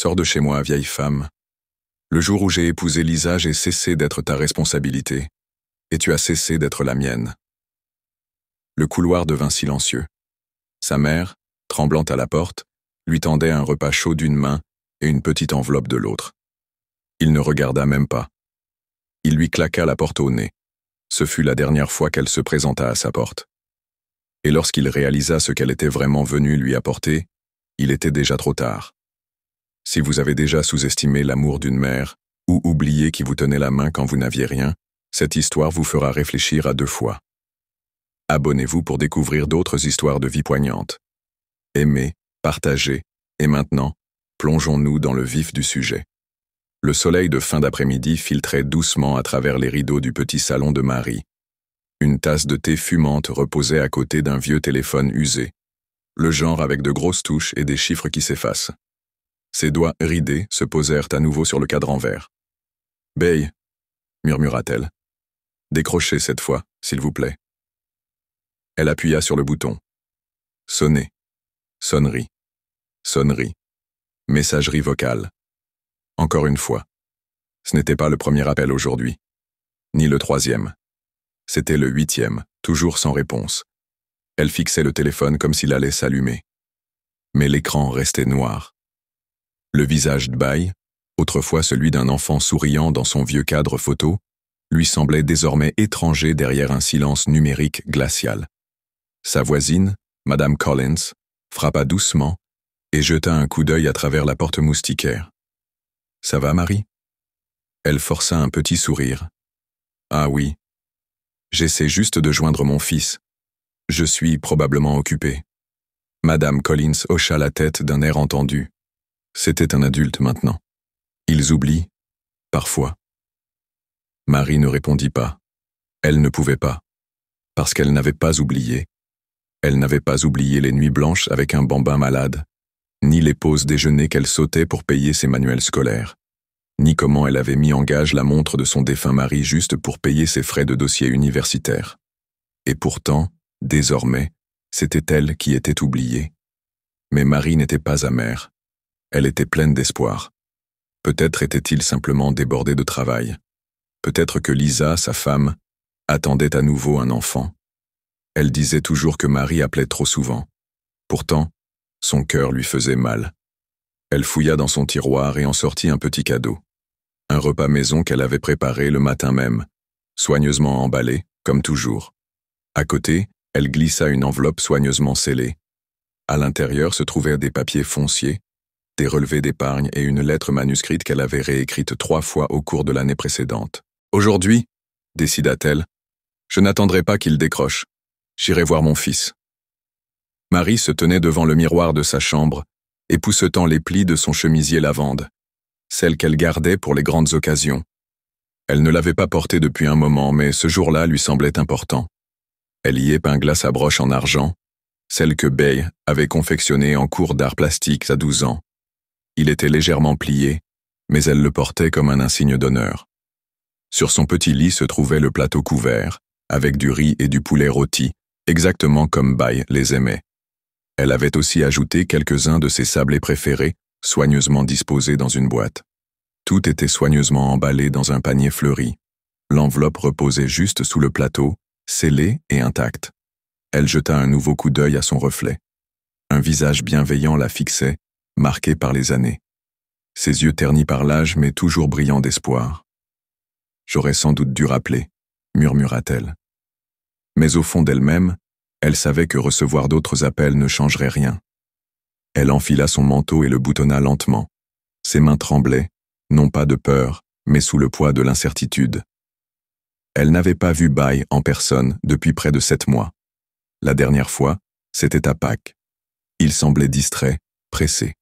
Sors de chez moi, vieille femme. Le jour où j'ai épousé Lisa, j'ai cessé d'être ta responsabilité, et tu as cessé d'être la mienne. » Le couloir devint silencieux. Sa mère, tremblante à la porte, lui tendait un repas chaud d'une main et une petite enveloppe de l'autre. Il ne regarda même pas. Il lui claqua la porte au nez. Ce fut la dernière fois qu'elle se présenta à sa porte. Et lorsqu'il réalisa ce qu'elle était vraiment venue lui apporter, il était déjà trop tard. Si vous avez déjà sous-estimé l'amour d'une mère, ou oublié qui vous tenait la main quand vous n'aviez rien, cette histoire vous fera réfléchir à 2 fois. Abonnez-vous pour découvrir d'autres histoires de vie poignantes. Aimez, partagez, et maintenant, plongeons-nous dans le vif du sujet. Le soleil de fin d'après-midi filtrait doucement à travers les rideaux du petit salon de Marie. Une tasse de thé fumante reposait à côté d'un vieux téléphone usé, le genre avec de grosses touches et des chiffres qui s'effacent. Ses doigts ridés se posèrent à nouveau sur le cadran vert. « Bay » murmura-t-elle. « Décrochez cette fois, s'il vous plaît. » Elle appuya sur le bouton. Sonner. Sonnerie. Sonnerie. Messagerie vocale. Encore une fois. Ce n'était pas le premier appel aujourd'hui. Ni le 3e. C'était le 8e, toujours sans réponse. Elle fixait le téléphone comme s'il allait s'allumer. Mais l'écran restait noir. Le visage de Bay, autrefois celui d'un enfant souriant dans son vieux cadre photo, lui semblait désormais étranger derrière un silence numérique glacial. Sa voisine, Madame Collins, frappa doucement et jeta un coup d'œil à travers la porte moustiquaire. « Ça va, Marie ?» Elle força un petit sourire. « Ah oui. J'essaie juste de joindre mon fils. Je suis probablement occupée. » Madame Collins hocha la tête d'un air entendu. C'était un adulte maintenant. Ils oublient, parfois. Marie ne répondit pas. Elle ne pouvait pas, parce qu'elle n'avait pas oublié. Elle n'avait pas oublié les nuits blanches avec un bambin malade, ni les pauses déjeuner qu'elle sautait pour payer ses manuels scolaires, ni comment elle avait mis en gage la montre de son défunt mari juste pour payer ses frais de dossier universitaire. Et pourtant, désormais, c'était elle qui était oubliée. Mais Marie n'était pas amère. Elle était pleine d'espoir. Peut-être était-il simplement débordé de travail. Peut-être que Lisa, sa femme, attendait à nouveau un enfant. Elle disait toujours que Marie appelait trop souvent. Pourtant, son cœur lui faisait mal. Elle fouilla dans son tiroir et en sortit un petit cadeau. Un repas maison qu'elle avait préparé le matin même, soigneusement emballé, comme toujours. À côté, elle glissa une enveloppe soigneusement scellée. À l'intérieur se trouvaient des papiers fonciers, des relevés d'épargne et une lettre manuscrite qu'elle avait réécrite 3 fois au cours de l'année précédente. « Aujourd'hui, » décida-t-elle, « je n'attendrai pas qu'il décroche. J'irai voir mon fils. » Marie se tenait devant le miroir de sa chambre, époussetant les plis de son chemisier lavande, celle qu'elle gardait pour les grandes occasions. Elle ne l'avait pas portée depuis un moment, mais ce jour-là lui semblait important. Elle y épingla sa broche en argent, celle que Bay avait confectionnée en cours d'arts plastiques à 12 ans. Il était légèrement plié, mais elle le portait comme un insigne d'honneur. Sur son petit lit se trouvait le plateau couvert, avec du riz et du poulet rôti, exactement comme Bay les aimait. Elle avait aussi ajouté quelques-uns de ses sablés préférés, soigneusement disposés dans une boîte. Tout était soigneusement emballé dans un panier fleuri. L'enveloppe reposait juste sous le plateau, scellée et intacte. Elle jeta un nouveau coup d'œil à son reflet. Un visage bienveillant la fixait, marqué par les années. Ses yeux ternis par l'âge mais toujours brillants d'espoir. « J'aurais sans doute dû rappeler », murmura-t-elle. Mais au fond d'elle-même, elle savait que recevoir d'autres appels ne changerait rien. Elle enfila son manteau et le boutonna lentement. Ses mains tremblaient, non pas de peur, mais sous le poids de l'incertitude. Elle n'avait pas vu Bay en personne depuis près de 7 mois. La dernière fois, c'était à Pâques. Il semblait distrait, pressé.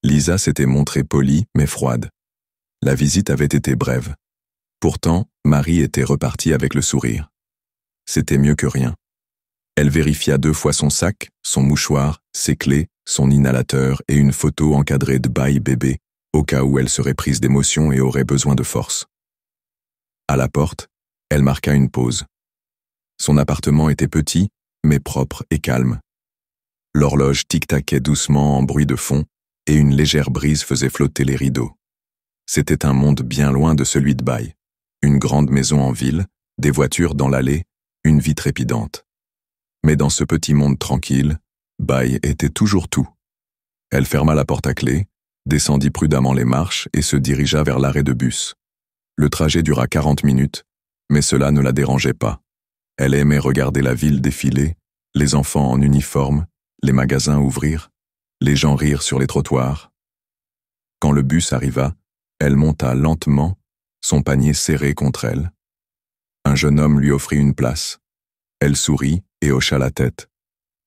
Lisa s'était montrée polie mais froide. La visite avait été brève. Pourtant, Marie était repartie avec le sourire. C'était mieux que rien. Elle vérifia 2 fois son sac, son mouchoir, ses clés, son inhalateur et une photo encadrée de Bay bébé, au cas où elle serait prise d'émotion et aurait besoin de force. À la porte, elle marqua une pause. Son appartement était petit, mais propre et calme. L'horloge tic-taquait doucement en bruit de fond, et une légère brise faisait flotter les rideaux. C'était un monde bien loin de celui de Bai. Une grande maison en ville, des voitures dans l'allée, une vie trépidante. Mais dans ce petit monde tranquille, Bai était toujours tout. Elle ferma la porte à clé, descendit prudemment les marches et se dirigea vers l'arrêt de bus. Le trajet dura 40 minutes, mais cela ne la dérangeait pas. Elle aimait regarder la ville défiler, les enfants en uniforme, les magasins ouvrir, les gens rire sur les trottoirs. Quand le bus arriva, elle monta lentement, son panier serré contre elle. Un jeune homme lui offrit une place. Elle sourit et hocha la tête.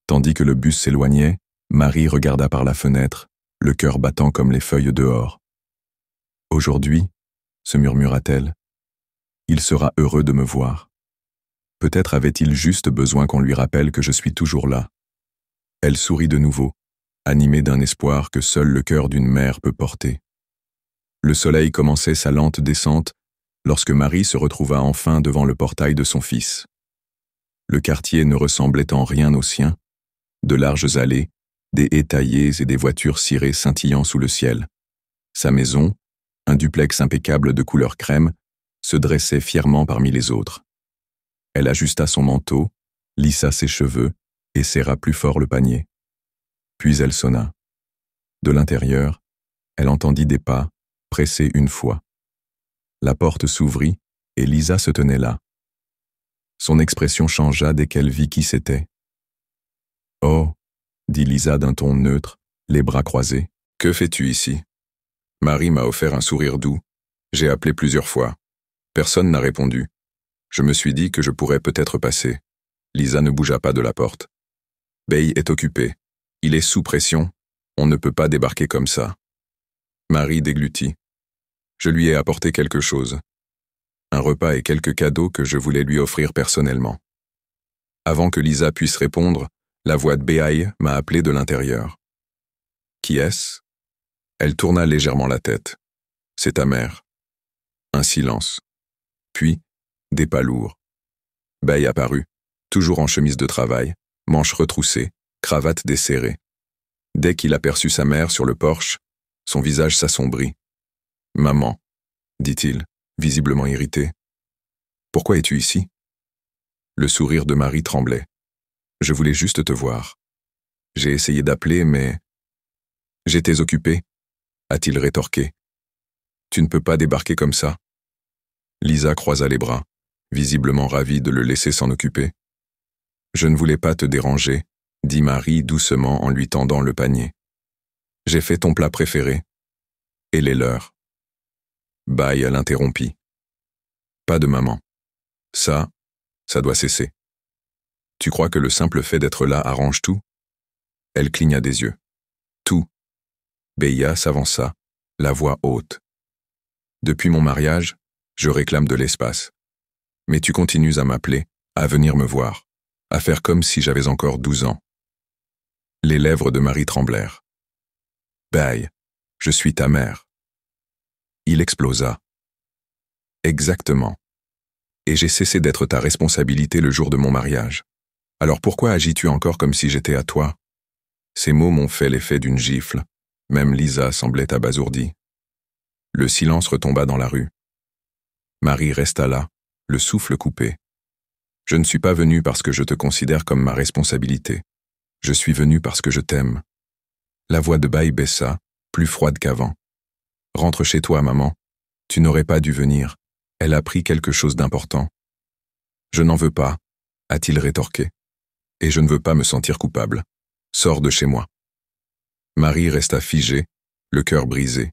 Tandis que le bus s'éloignait, Marie regarda par la fenêtre, le cœur battant comme les feuilles dehors. « Aujourd'hui, se murmura-t-elle, il sera heureux de me voir. Peut-être avait-il juste besoin qu'on lui rappelle que je suis toujours là. » Elle sourit de nouveau, animée d'un espoir que seul le cœur d'une mère peut porter. Le soleil commençait sa lente descente lorsque Marie se retrouva enfin devant le portail de son fils. Le quartier ne ressemblait en rien au sien. De larges allées, des haies taillées et des voitures cirées scintillant sous le ciel. Sa maison, un duplex impeccable de couleur crème, se dressait fièrement parmi les autres. Elle ajusta son manteau, lissa ses cheveux et serra plus fort le panier. Puis elle sonna. De l'intérieur, elle entendit des pas, pressés une fois. La porte s'ouvrit et Lisa se tenait là. Son expression changea dès qu'elle vit qui c'était. « Oh » dit Lisa d'un ton neutre, les bras croisés. « Que fais-tu ici » Marie m'a offert un sourire doux. J'ai appelé plusieurs fois. Personne n'a répondu. Je me suis dit que je pourrais peut-être passer. Lisa ne bougea pas de la porte. Bai est occupé. Il est sous pression. On ne peut pas débarquer comme ça. Marie déglutit. Je lui ai apporté quelque chose. Un repas et quelques cadeaux que je voulais lui offrir personnellement. Avant que Lisa puisse répondre, la voix de Bai m'a appelé de l'intérieur. Qui est-ce ? Elle tourna légèrement la tête. C'est ta mère. Un silence. Puis, des pas lourds. Bai apparut, toujours en chemise de travail, manches retroussées, cravate desserrée. Dès qu'il aperçut sa mère sur le porche, son visage s'assombrit. « Maman, » dit-il, visiblement irrité. « Pourquoi es-tu ici ?» Le sourire de Marie tremblait. « Je voulais juste te voir. J'ai essayé d'appeler, mais... »« J'étais occupé, » a-t-il rétorqué. « Tu ne peux pas débarquer comme ça. » Lisa croisa les bras, visiblement ravie de le laisser s'en occuper. « Je ne voulais pas te déranger, » dit Marie doucement en lui tendant le panier. « J'ai fait ton plat préféré. Et les leurs. » Bai l'interrompit. « Pas de maman. Ça doit cesser. Tu crois que le simple fait d'être là arrange tout ?» Elle cligna des yeux. « Tout. » Beia s'avança, la voix haute. « Depuis mon mariage, je réclame de l'espace. Mais tu continues à m'appeler, à venir me voir, à faire comme si j'avais encore 12 ans. » Les lèvres de Marie tremblèrent. « Bai, je suis ta mère. » Il explosa. « Exactement. Et j'ai cessé d'être ta responsabilité le jour de mon mariage. Alors pourquoi agis-tu encore comme si j'étais à toi ?» Ces mots m'ont fait l'effet d'une gifle. Même Lisa semblait abasourdie. Le silence retomba dans la rue. Marie resta là, le souffle coupé. « Je ne suis pas venue parce que je te considère comme ma responsabilité. Je suis venue parce que je t'aime. » La voix de Bai baissa, plus froide qu'avant. « Rentre chez toi, maman. Tu n'aurais pas dû venir. Elle a pris quelque chose d'important. »« Je n'en veux pas, » a-t-il rétorqué. « Et je ne veux pas me sentir coupable. Sors de chez moi. » Marie resta figée, le cœur brisé.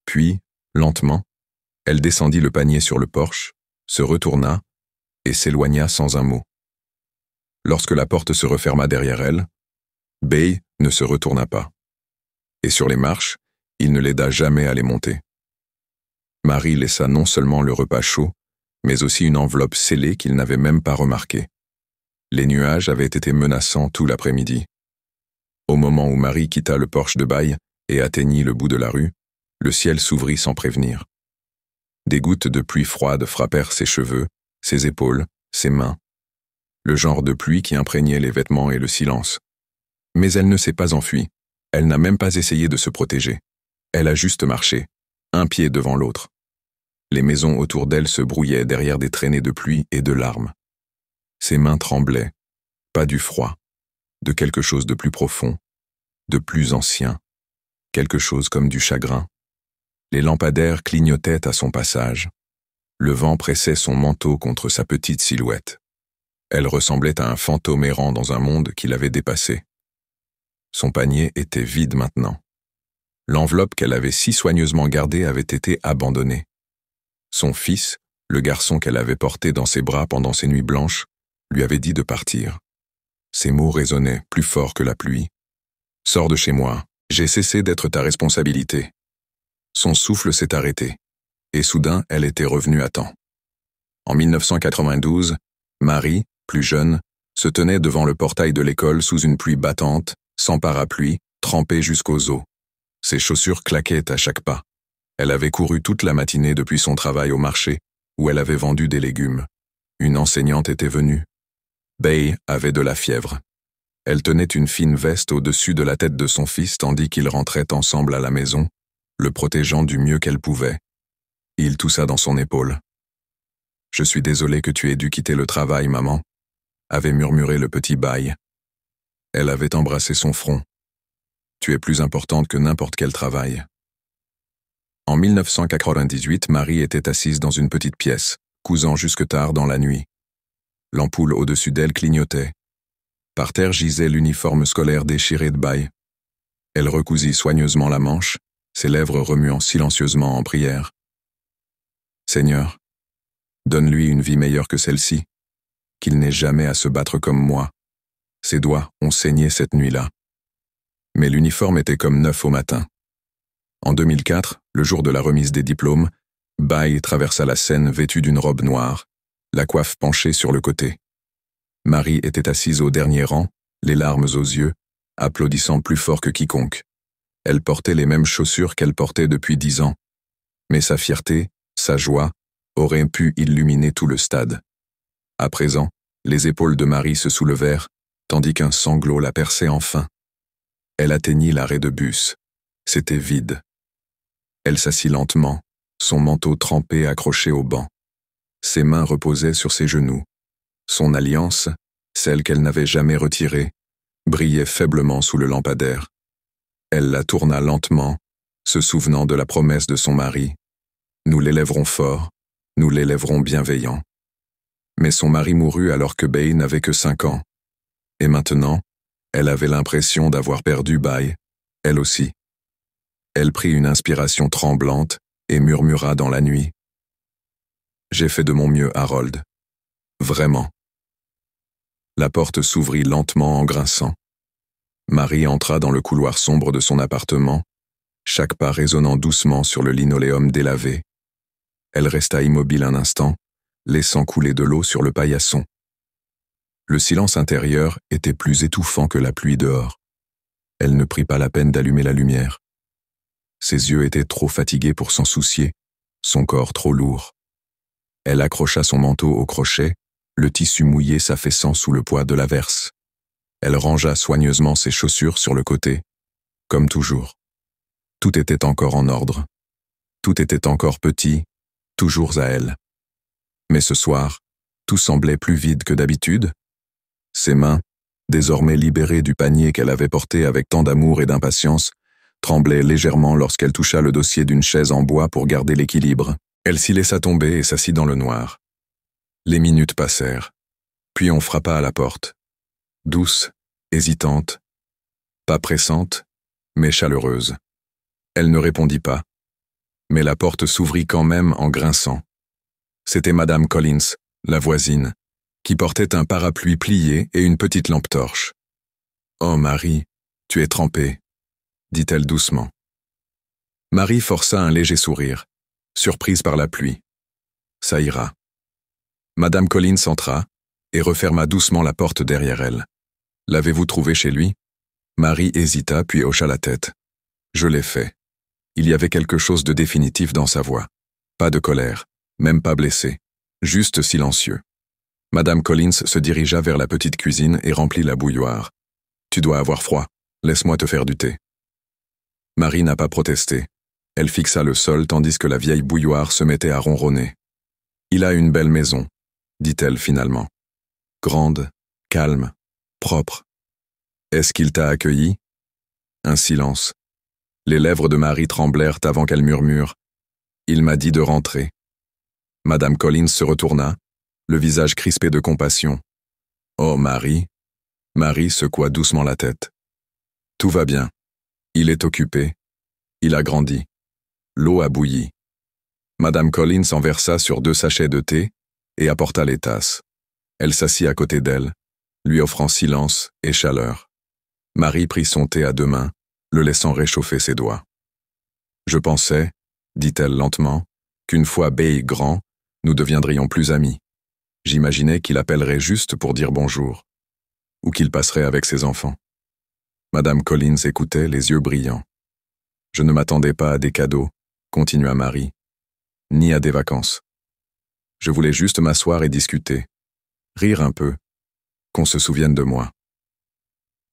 Puis, lentement, elle descendit le panier sur le porche, se retourna et s'éloigna sans un mot. Lorsque la porte se referma derrière elle, Bai ne se retourna pas. Et sur les marches, il ne l'aida jamais à les monter. Marie laissa non seulement le repas chaud, mais aussi une enveloppe scellée qu'il n'avait même pas remarquée. Les nuages avaient été menaçants tout l'après-midi. Au moment où Marie quitta le porche de Bai et atteignit le bout de la rue, le ciel s'ouvrit sans prévenir. Des gouttes de pluie froide frappèrent ses cheveux, ses épaules, ses mains. Le genre de pluie qui imprégnait les vêtements et le silence. Mais elle ne s'est pas enfuie. Elle n'a même pas essayé de se protéger. Elle a juste marché, un pied devant l'autre. Les maisons autour d'elle se brouillaient derrière des traînées de pluie et de larmes. Ses mains tremblaient, pas du froid, de quelque chose de plus profond, de plus ancien, quelque chose comme du chagrin. Les lampadaires clignotaient à son passage. Le vent pressait son manteau contre sa petite silhouette. Elle ressemblait à un fantôme errant dans un monde qui l'avait dépassé. Son panier était vide maintenant. L'enveloppe qu'elle avait si soigneusement gardée avait été abandonnée. Son fils, le garçon qu'elle avait porté dans ses bras pendant ses nuits blanches, lui avait dit de partir. Ses mots résonnaient plus fort que la pluie. « Sors de chez moi, j'ai cessé d'être ta responsabilité. » Son souffle s'est arrêté, et soudain elle était revenue à temps. En 1992, Marie, plus jeune, se tenait devant le portail de l'école sous une pluie battante, sans parapluie, trempée jusqu'aux os. Ses chaussures claquaient à chaque pas. Elle avait couru toute la matinée depuis son travail au marché, où elle avait vendu des légumes. Une enseignante était venue. Bay avait de la fièvre. Elle tenait une fine veste au-dessus de la tête de son fils tandis qu'ils rentraient ensemble à la maison, le protégeant du mieux qu'elle pouvait. Il toussa dans son épaule. « Je suis désolé que tu aies dû quitter le travail, maman », avait murmuré le petit Bay. Elle avait embrassé son front. « Tu es plus importante que n'importe quel travail. » En 1998, Marie était assise dans une petite pièce, cousant jusque tard dans la nuit. L'ampoule au-dessus d'elle clignotait. Par terre gisait l'uniforme scolaire déchiré de Bay. Elle recousit soigneusement la manche, ses lèvres remuant silencieusement en prière. « Seigneur, donne-lui une vie meilleure que celle-ci, qu'il n'ait jamais à se battre comme moi. » Ses doigts ont saigné cette nuit-là. Mais l'uniforme était comme neuf au matin. En 2004, le jour de la remise des diplômes, Bay traversa la scène vêtue d'une robe noire, la coiffe penchée sur le côté. Marie était assise au dernier rang, les larmes aux yeux, applaudissant plus fort que quiconque. Elle portait les mêmes chaussures qu'elle portait depuis 10 ans. Mais sa fierté, sa joie, auraient pu illuminer tout le stade. À présent, les épaules de Marie se soulevèrent, tandis qu'un sanglot la perçait enfin. Elle atteignit l'arrêt de bus. C'était vide. Elle s'assit lentement, son manteau trempé accroché au banc. Ses mains reposaient sur ses genoux. Son alliance, celle qu'elle n'avait jamais retirée, brillait faiblement sous le lampadaire. Elle la tourna lentement, se souvenant de la promesse de son mari. « Nous l'élèverons fort, nous l'élèverons bienveillant. » Mais son mari mourut alors que Bay n'avait que 5 ans. Et maintenant, elle avait l'impression d'avoir perdu Bay, elle aussi. Elle prit une inspiration tremblante et murmura dans la nuit. « J'ai fait de mon mieux, Harold. Vraiment. » La porte s'ouvrit lentement en grinçant. Marie entra dans le couloir sombre de son appartement, chaque pas résonnant doucement sur le linoléum délavé. Elle resta immobile un instant, laissant couler de l'eau sur le paillasson. Le silence intérieur était plus étouffant que la pluie dehors. Elle ne prit pas la peine d'allumer la lumière. Ses yeux étaient trop fatigués pour s'en soucier, son corps trop lourd. Elle accrocha son manteau au crochet, le tissu mouillé s'affaissant sous le poids de l'averse. Elle rangea soigneusement ses chaussures sur le côté, comme toujours. Tout était encore en ordre. Tout était encore petit, toujours à elle. Mais ce soir, tout semblait plus vide que d'habitude. Ses mains, désormais libérées du panier qu'elle avait porté avec tant d'amour et d'impatience, tremblaient légèrement lorsqu'elle toucha le dossier d'une chaise en bois pour garder l'équilibre. Elle s'y laissa tomber et s'assit dans le noir. Les minutes passèrent. Puis on frappa à la porte. Douce, hésitante, pas pressante, mais chaleureuse. Elle ne répondit pas. Mais la porte s'ouvrit quand même en grinçant. C'était Madame Collins, la voisine, qui portait un parapluie plié et une petite lampe torche. « Oh, Marie, tu es trempée », dit-elle doucement. Marie força un léger sourire, surprise par la pluie. « Ça ira. » Madame Collins entra et referma doucement la porte derrière elle. « L'avez-vous trouvé chez lui ?» Marie hésita puis hocha la tête. « Je l'ai fait. » Il y avait quelque chose de définitif dans sa voix. Pas de colère, même pas blessé, juste silencieux. Madame Collins se dirigea vers la petite cuisine et remplit la bouilloire. « Tu dois avoir froid. Laisse-moi te faire du thé. » Marie n'a pas protesté. Elle fixa le sol tandis que la vieille bouilloire se mettait à ronronner. « Il a une belle maison », dit-elle finalement. « Grande, calme, propre. Est-ce qu'il t'a accueilli ?» Un silence. Les lèvres de Marie tremblèrent avant qu'elle murmure. « Il m'a dit de rentrer. » Madame Collins se retourna, le visage crispé de compassion. « Oh, Marie !» Marie secoua doucement la tête. « Tout va bien. Il est occupé. Il a grandi. L'eau a bouilli. » Madame Collins en versa sur 2 sachets de thé et apporta les tasses. Elle s'assit à côté d'elle, lui offrant silence et chaleur. Marie prit son thé à 2 mains, le laissant réchauffer ses doigts. « Je pensais, dit-elle lentement, qu'une fois Bay grand, nous deviendrions plus amis. J'imaginais qu'il appellerait juste pour dire bonjour, ou qu'il passerait avec ses enfants. » Madame Collins écoutait, les yeux brillants. « Je ne m'attendais pas à des cadeaux, » continua Marie, « ni à des vacances. Je voulais juste m'asseoir et discuter, rire un peu, qu'on se souvienne de moi. »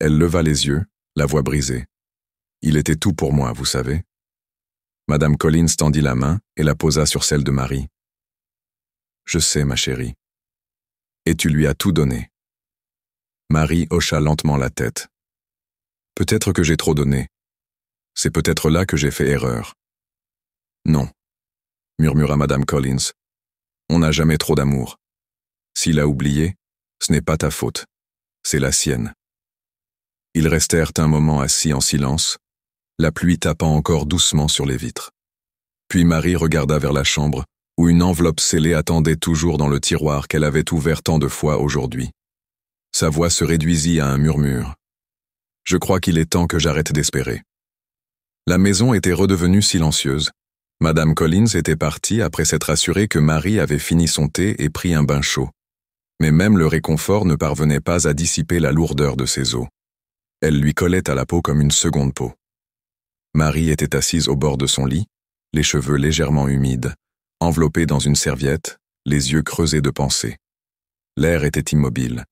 Elle leva les yeux, la voix brisée. « Il était tout pour moi, vous savez. » Madame Collins tendit la main et la posa sur celle de Marie. « Je sais, ma chérie. Et tu lui as tout donné. » Marie hocha lentement la tête. « Peut-être que j'ai trop donné. C'est peut-être là que j'ai fait erreur. »« Non, » murmura Madame Collins. « On n'a jamais trop d'amour. S'il a oublié, ce n'est pas ta faute. C'est la sienne. » Ils restèrent un moment assis en silence, la pluie tapant encore doucement sur les vitres. Puis Marie regarda vers la chambre, où une enveloppe scellée attendait toujours dans le tiroir qu'elle avait ouvert tant de fois aujourd'hui. Sa voix se réduisit à un murmure. « Je crois qu'il est temps que j'arrête d'espérer. » La maison était redevenue silencieuse. Madame Collins était partie après s'être assurée que Marie avait fini son thé et pris un bain chaud. Mais même le réconfort ne parvenait pas à dissiper la lourdeur de ses os. Elle lui collait à la peau comme une seconde peau. Marie était assise au bord de son lit, les cheveux légèrement humides, enveloppée dans une serviette, les yeux creusés de pensée. L'air était immobile,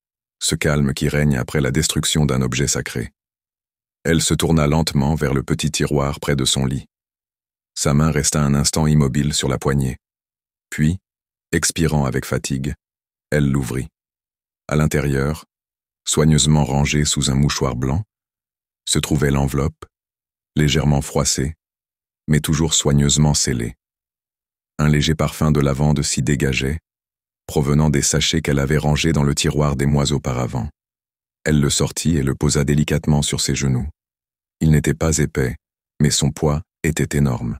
ce calme qui règne après la destruction d'un objet sacré. Elle se tourna lentement vers le petit tiroir près de son lit. Sa main resta un instant immobile sur la poignée. Puis, expirant avec fatigue, elle l'ouvrit. À l'intérieur, soigneusement rangée sous un mouchoir blanc, se trouvait l'enveloppe, légèrement froissée, mais toujours soigneusement scellée. Un léger parfum de lavande s'y dégageait, provenant des sachets qu'elle avait rangés dans le tiroir des mois auparavant. Elle le sortit et le posa délicatement sur ses genoux. Il n'était pas épais, mais son poids était énorme.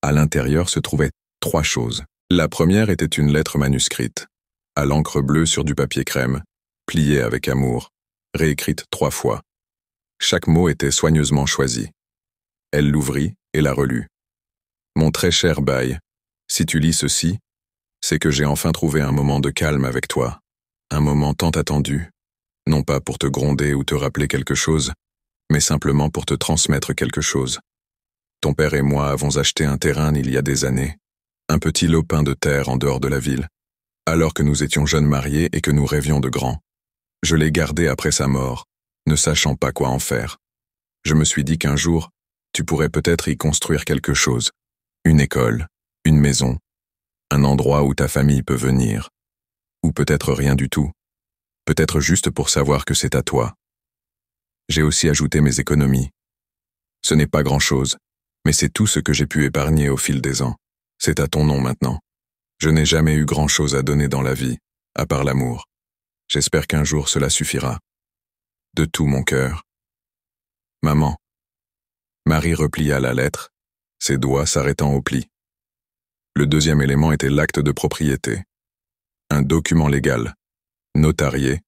À l'intérieur se trouvaient 3 choses. La première était une lettre manuscrite, à l'encre bleue sur du papier crème, pliée avec amour, réécrite 3 fois. Chaque mot était soigneusement choisi. Elle l'ouvrit et la relut. « Mon très cher Bay, si tu lis ceci, c'est que j'ai enfin trouvé un moment de calme avec toi, un moment tant attendu, non pas pour te gronder ou te rappeler quelque chose, mais simplement pour te transmettre quelque chose. Ton père et moi avons acheté un terrain il y a des années, un petit lopin de terre en dehors de la ville, alors que nous étions jeunes mariés et que nous rêvions de grand. Je l'ai gardé après sa mort, ne sachant pas quoi en faire. Je me suis dit qu'un jour, tu pourrais peut-être y construire quelque chose, une école, une maison, un endroit où ta famille peut venir, ou peut-être rien du tout, peut-être juste pour savoir que c'est à toi. J'ai aussi ajouté mes économies. Ce n'est pas grand-chose, mais c'est tout ce que j'ai pu épargner au fil des ans. C'est à ton nom maintenant. Je n'ai jamais eu grand-chose à donner dans la vie, à part l'amour. J'espère qu'un jour cela suffira. De tout mon cœur. Maman. » Marie replia la lettre, ses doigts s'arrêtant au pli. Le deuxième élément était l'acte de propriété. Un document légal, notarié,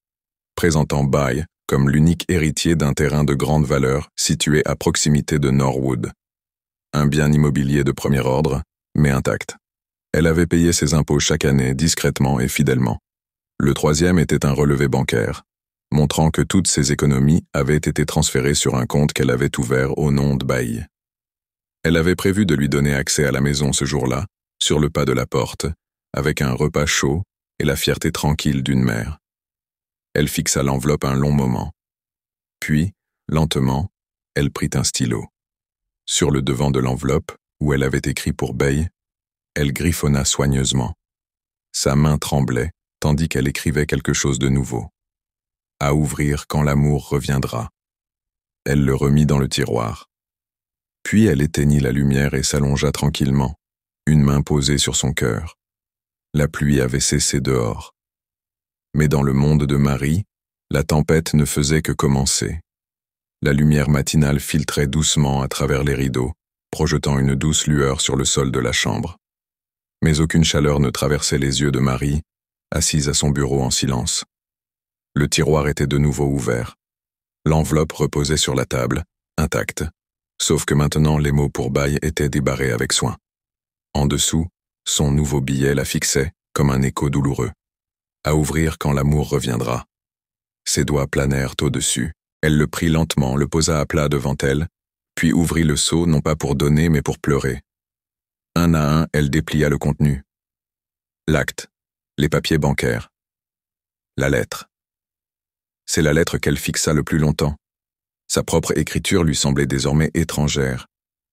présentant Bay comme l'unique héritier d'un terrain de grande valeur situé à proximité de Norwood. Un bien immobilier de premier ordre, mais intact. Elle avait payé ses impôts chaque année discrètement et fidèlement. Le troisième était un relevé bancaire, montrant que toutes ses économies avaient été transférées sur un compte qu'elle avait ouvert au nom de Bay. Elle avait prévu de lui donner accès à la maison ce jour-là, sur le pas de la porte, avec un repas chaud et la fierté tranquille d'une mère. Elle fixa l'enveloppe un long moment. Puis, lentement, elle prit un stylo. Sur le devant de l'enveloppe, où elle avait écrit pour Bay, elle griffonna soigneusement. Sa main tremblait, tandis qu'elle écrivait quelque chose de nouveau. À ouvrir quand l'amour reviendra. Elle le remit dans le tiroir. Puis elle éteignit la lumière et s'allongea tranquillement, une main posée sur son cœur. La pluie avait cessé dehors. Mais dans le monde de Marie, la tempête ne faisait que commencer. La lumière matinale filtrait doucement à travers les rideaux, projetant une douce lueur sur le sol de la chambre. Mais aucune chaleur ne traversait les yeux de Marie, assise à son bureau en silence. Le tiroir était de nouveau ouvert. L'enveloppe reposait sur la table, intacte, sauf que maintenant les mots pour Bay étaient débarrés avec soin. En dessous, son nouveau billet la fixait, comme un écho douloureux. À ouvrir quand l'amour reviendra. Ses doigts planèrent au-dessus. Elle le prit lentement, le posa à plat devant elle, puis ouvrit le seau non pas pour donner mais pour pleurer. Un à un, elle déplia le contenu. L'acte, les papiers bancaires. La lettre. C'est la lettre qu'elle fixa le plus longtemps. Sa propre écriture lui semblait désormais étrangère.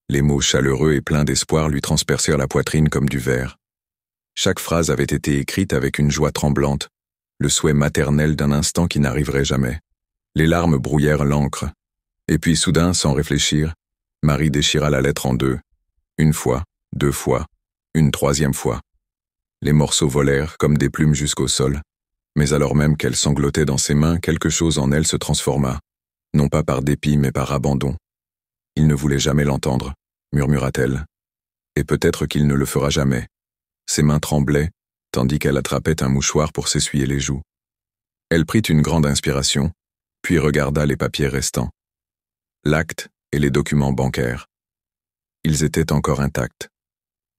Les mots chaleureux et pleins d'espoir lui transpercèrent la poitrine comme du verre. Chaque phrase avait été écrite avec une joie tremblante, le souhait maternel d'un instant qui n'arriverait jamais. Les larmes brouillèrent l'encre. Et puis soudain, sans réfléchir, Marie déchira la lettre en deux. Une fois, deux fois, une troisième fois. Les morceaux volèrent comme des plumes jusqu'au sol, mais alors même qu'elle sanglotait dans ses mains, quelque chose en elle se transforma, non pas par dépit mais par abandon. Il ne voulait jamais l'entendre, murmura-t-elle. Et peut-être qu'il ne le fera jamais. Ses mains tremblaient, tandis qu'elle attrapait un mouchoir pour s'essuyer les joues. Elle prit une grande inspiration, puis regarda les papiers restants. L'acte et les documents bancaires. Ils étaient encore intacts,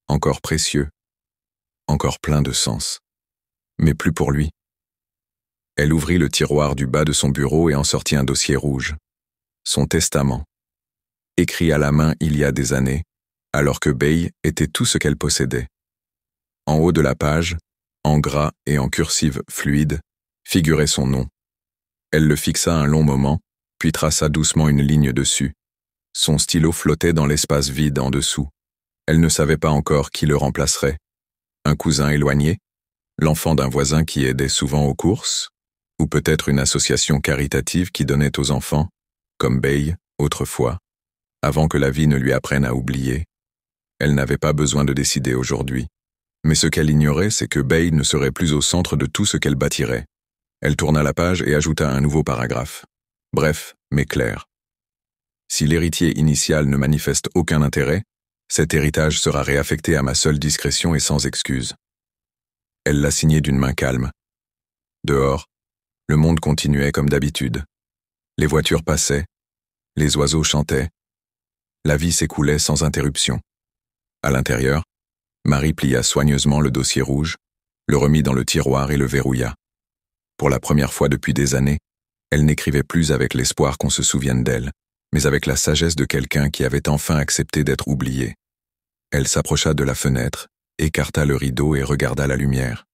encore précieux, encore pleins de sens. Mais plus pour lui. Elle ouvrit le tiroir du bas de son bureau et en sortit un dossier rouge. Son testament. Écrit à la main il y a des années, alors que Bay était tout ce qu'elle possédait. En haut de la page, en gras et en cursive fluide, figurait son nom. Elle le fixa un long moment, puis traça doucement une ligne dessus. Son stylo flottait dans l'espace vide en dessous. Elle ne savait pas encore qui le remplacerait. Un cousin éloigné, l'enfant d'un voisin qui aidait souvent aux courses, ou peut-être une association caritative qui donnait aux enfants, comme Bay, autrefois, avant que la vie ne lui apprenne à oublier. Elle n'avait pas besoin de décider aujourd'hui. Mais ce qu'elle ignorait, c'est que Bay ne serait plus au centre de tout ce qu'elle bâtirait. Elle tourna la page et ajouta un nouveau paragraphe. Bref, mais clair. Si l'héritier initial ne manifeste aucun intérêt, cet héritage sera réaffecté à ma seule discrétion et sans excuse. Elle l'a signé d'une main calme. Dehors, le monde continuait comme d'habitude. Les voitures passaient, les oiseaux chantaient. La vie s'écoulait sans interruption. À l'intérieur, Marie plia soigneusement le dossier rouge, le remit dans le tiroir et le verrouilla. Pour la première fois depuis des années, elle n'écrivait plus avec l'espoir qu'on se souvienne d'elle, mais avec la sagesse de quelqu'un qui avait enfin accepté d'être oublié. Elle s'approcha de la fenêtre, écarta le rideau et regarda la lumière.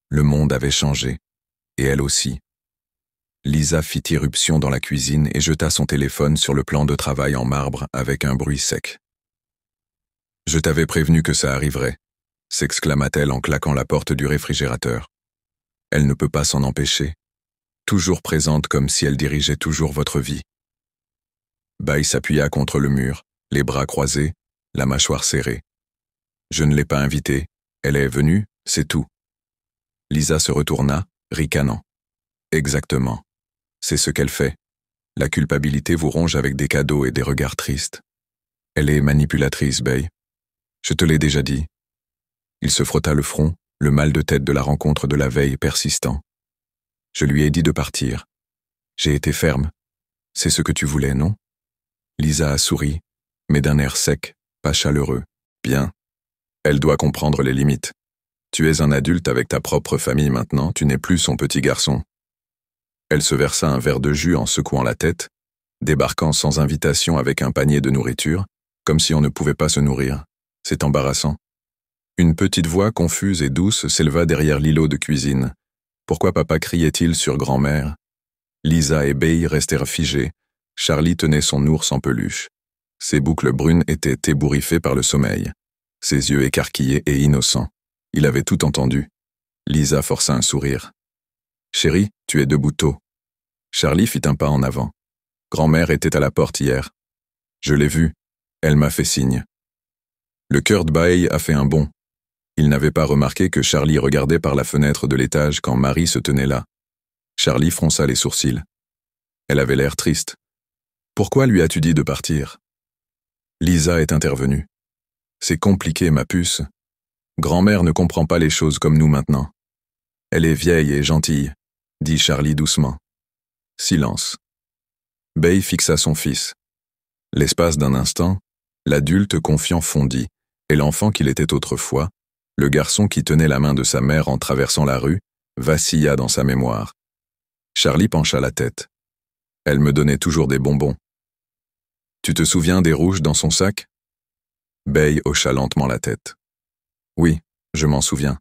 Le monde avait changé, et elle aussi. Lisa fit irruption dans la cuisine et jeta son téléphone sur le plan de travail en marbre avec un bruit sec. « Je t'avais prévenu que ça arriverait », s'exclama-t-elle en claquant la porte du réfrigérateur. Elle ne peut pas s'en empêcher, toujours présente comme si elle dirigeait toujours votre vie. Bay s'appuya contre le mur, les bras croisés, la mâchoire serrée. Je ne l'ai pas invitée, elle est venue, c'est tout. Lisa se retourna, ricanant. Exactement. C'est ce qu'elle fait. La culpabilité vous ronge avec des cadeaux et des regards tristes. Elle est manipulatrice, Bay. Je te l'ai déjà dit. Il se frotta le front, le mal de tête de la rencontre de la veille persistant. Je lui ai dit de partir. J'ai été ferme. C'est ce que tu voulais, non? Lisa a souri, mais d'un air sec, pas chaleureux. Bien. Elle doit comprendre les limites. Tu es un adulte avec ta propre famille maintenant, tu n'es plus son petit garçon. Elle se versa un verre de jus en secouant la tête, débarquant sans invitation avec un panier de nourriture, comme si on ne pouvait pas se nourrir. C'est embarrassant. Une petite voix confuse et douce s'éleva derrière l'îlot de cuisine. Pourquoi papa criait-il sur grand-mère? Lisa et Bay restèrent figés. Charlie tenait son ours en peluche. Ses boucles brunes étaient ébouriffées par le sommeil, ses yeux écarquillés et innocents. Il avait tout entendu. Lisa força un sourire. « Chérie, tu es debout tôt. » Charlie fit un pas en avant. « Grand-mère était à la porte hier. Je l'ai vue. Elle m'a fait signe. » Le cœur de Bae a fait un bond. Il n'avait pas remarqué que Charlie regardait par la fenêtre de l'étage quand Marie se tenait là. Charlie fronça les sourcils. Elle avait l'air triste. « Pourquoi lui as-tu dit de partir ?» Lisa est intervenue. « C'est compliqué, ma puce. Grand-mère ne comprend pas les choses comme nous maintenant. Elle est vieille et gentille, » dit Charlie doucement. Silence. Bae fixa son fils. L'espace d'un instant, l'adulte confiant fondit, et l'enfant qu'il était autrefois, le garçon qui tenait la main de sa mère en traversant la rue, vacilla dans sa mémoire. Charlie pencha la tête. Elle me donnait toujours des bonbons. Tu te souviens des rouges dans son sac? Bae hocha lentement la tête. Oui, je m'en souviens.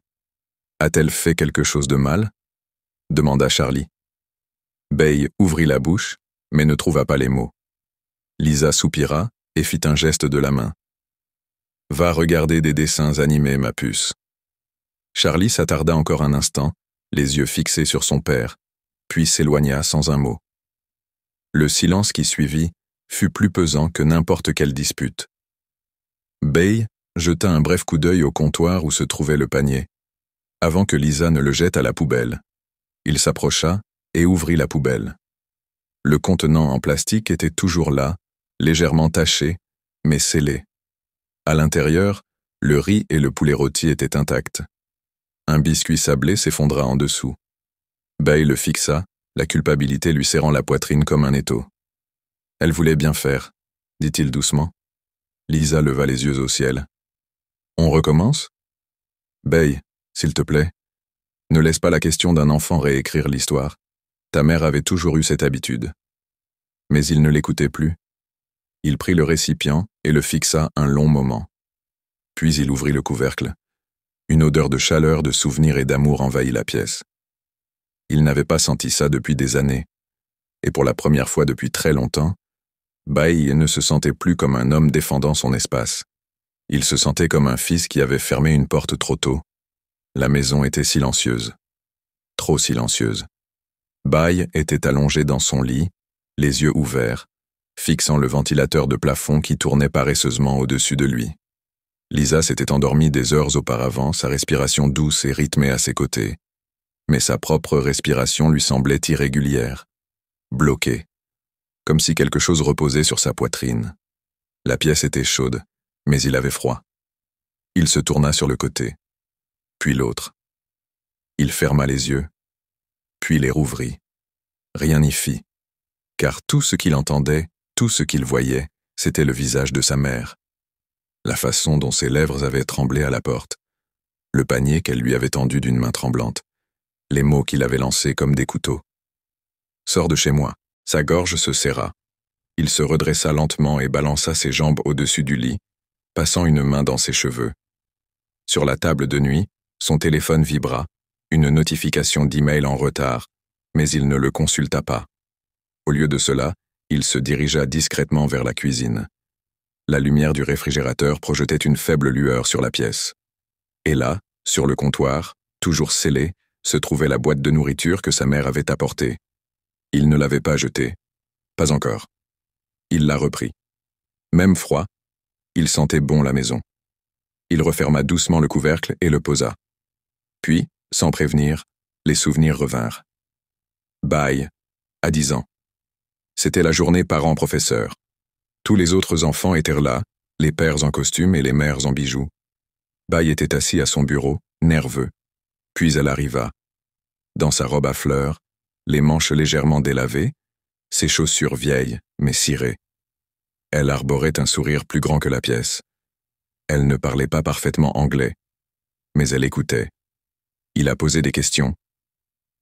A-t-elle fait quelque chose de mal? Demanda Charlie. Bae ouvrit la bouche, mais ne trouva pas les mots. Lisa soupira et fit un geste de la main. Va regarder des dessins animés, ma puce. Charlie s'attarda encore un instant, les yeux fixés sur son père, puis s'éloigna sans un mot. Le silence qui suivit fut plus pesant que n'importe quelle dispute. Bae jeta un bref coup d'œil au comptoir où se trouvait le panier, avant que Lisa ne le jette à la poubelle. Il s'approcha et ouvrit la poubelle. Le contenant en plastique était toujours là, légèrement taché, mais scellé. À l'intérieur, le riz et le poulet rôti étaient intacts. Un biscuit sablé s'effondra en dessous. Bae le fixa, la culpabilité lui serrant la poitrine comme un étau. « Elle voulait bien faire », dit-il doucement. Lisa leva les yeux au ciel. « On recommence ?»« Bae, s'il te plaît, ne laisse pas la question d'un enfant réécrire l'histoire. Ta mère avait toujours eu cette habitude. » Mais il ne l'écoutait plus. Il prit le récipient et le fixa un long moment. Puis il ouvrit le couvercle. Une odeur de chaleur, de souvenir et d'amour envahit la pièce. Il n'avait pas senti ça depuis des années. Et pour la première fois depuis très longtemps, Bae ne se sentait plus comme un homme défendant son espace. Il se sentait comme un fils qui avait fermé une porte trop tôt. La maison était silencieuse. Trop silencieuse. Bae était allongé dans son lit, les yeux ouverts, fixant le ventilateur de plafond qui tournait paresseusement au-dessus de lui. Lisa s'était endormie des heures auparavant, sa respiration douce et rythmée à ses côtés. Mais sa propre respiration lui semblait irrégulière, bloquée, comme si quelque chose reposait sur sa poitrine. La pièce était chaude, mais il avait froid. Il se tourna sur le côté, puis l'autre. Il ferma les yeux, puis les rouvrit. Rien n'y fit, car tout ce qu'il entendait, tout ce qu'il voyait, c'était le visage de sa mère. La façon dont ses lèvres avaient tremblé à la porte, le panier qu'elle lui avait tendu d'une main tremblante, les mots qu'il avait lancés comme des couteaux. « Sors de chez moi !» Sa gorge se serra. Il se redressa lentement et balança ses jambes au-dessus du lit, passant une main dans ses cheveux. Sur la table de nuit, son téléphone vibra, une notification d'email en retard, mais il ne le consulta pas. Au lieu de cela, il se dirigea discrètement vers la cuisine. La lumière du réfrigérateur projetait une faible lueur sur la pièce. Et là, sur le comptoir, toujours scellé, se trouvait la boîte de nourriture que sa mère avait apportée. Il ne l'avait pas jetée. Pas encore. Il la reprit. Même froid, il sentait bon la maison. Il referma doucement le couvercle et le posa. Puis, sans prévenir, les souvenirs revinrent. Bae, à 10 ans. C'était la journée parents-professeurs. Tous les autres enfants étaient là, les pères en costume et les mères en bijoux. Bae était assis à son bureau, nerveux. Puis elle arriva. Dans sa robe à fleurs, les manches légèrement délavées, ses chaussures vieilles, mais cirées. Elle arborait un sourire plus grand que la pièce. Elle ne parlait pas parfaitement anglais, mais elle écoutait. Il a posé des questions.